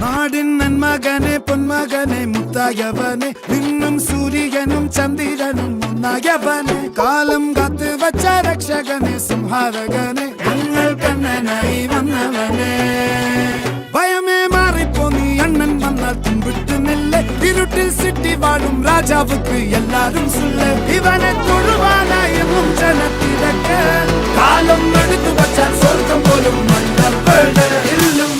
நாடின் நன்மகனே பொன்மகனே முத்தாயவனே விண்ணும் சூரியனும் சந்திரனும் முன்னாயவனே காலம் காத்து வச்ச ரக்ஷகனே சிம்ஹாரகனே எங்கள் கண்ணனாய் வந்தவனே பயமே மாறிப்போ நீ அண்ணன் வந்தால் தும்பிட்டு நெல்ல இருட்டில் சிட்டி வாழும் ராஜாவுக்கு எல்லாரும் சொல்ல இவனை தொழுவான என்னும் ஜனத்திறக்க காலம் எடுத்து வச்சால் சொர்க்கம் போலும் மன்னர் இல்லும்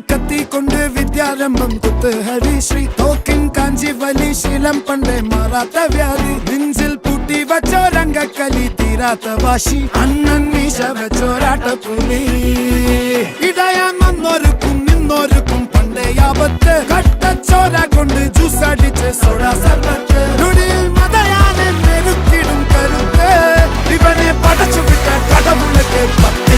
கத்தி கொண்டு வித்யாரம்பம் குத்து ஹரிஸ்ரீ தோக்கின் காஞ்சி வலி சீலம் பண்டே மாறாத்த வியாதி நெஞ்சில் பூட்டி வச்சோ ரங்க கலி தீராத்த வாஷி அண்ணன் மீச வச்சோராட்ட புலி இடையான் வந்தோருக்கும் நின்னோருக்கும் பண்டே ஆபத்து கட்ட சோரா கொண்டு ஜூஸ் அடிச்சு சோடா சர்பத்து நுடியில் மதையான நெருக்கிடும் கருத்து இவனே படைச்சு விட்ட கடவுளுக்கு 10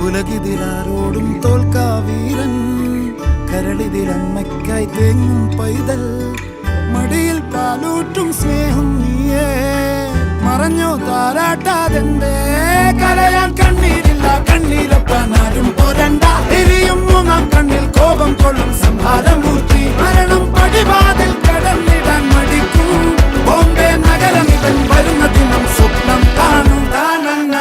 ഉലകിതിരാരോടും തോൽക്കാവീരൻ കരളിതിരമ്മയ്ക്കായി തേങ്ങും പൈതൽ മടിയിൽ പാലൂട്ടും സ്നേഹം നീയേ മറഞ്ഞോ താരാട്ടാതെന്തേ കരയാൻ കണ്ണീരില്ല കണ്ണീരപ്പാനാരും പോരണ്ട എരിയും മൂന്നാം കണ്ണിൽ കോപം കൊള്ളും സംഹാരമൂർത്തി മരണം പടിവാതിൽ കടന്നിടാൻ മടിക്കും ബോംബെ നഗരമിതൻ വരുന്ന ദിനം സ്വപ്നം കാണും താനന്ന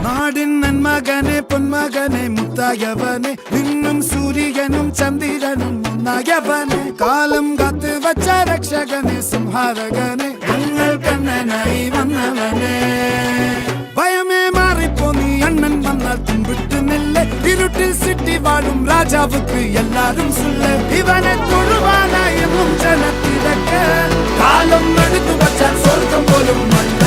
நாடின் நன்மகனே பொன்மகனே முத்தாயவனே விண்ணும் சூரியனும் சந்திரனும் முன்னாயவனே காலம் காத்து வச்ச ரக்ஷகனே சிம்ஹாரகனே எங்கள் கண்ணனாய் வந்தவனே பயமே மாறிப்போ நீ அண்ணன் வந்தால் தும்பிட்டு நெல்ல இருட்டில் சிட்டி வாழும் ராஜாவுக்கு எல்லாரும் சொல்ல இவனை தொழுவான என்னும் ஜனத்திறக்க காலம் எடுத்து வச்சால் சொர்க்கம் போலும் மன்னர்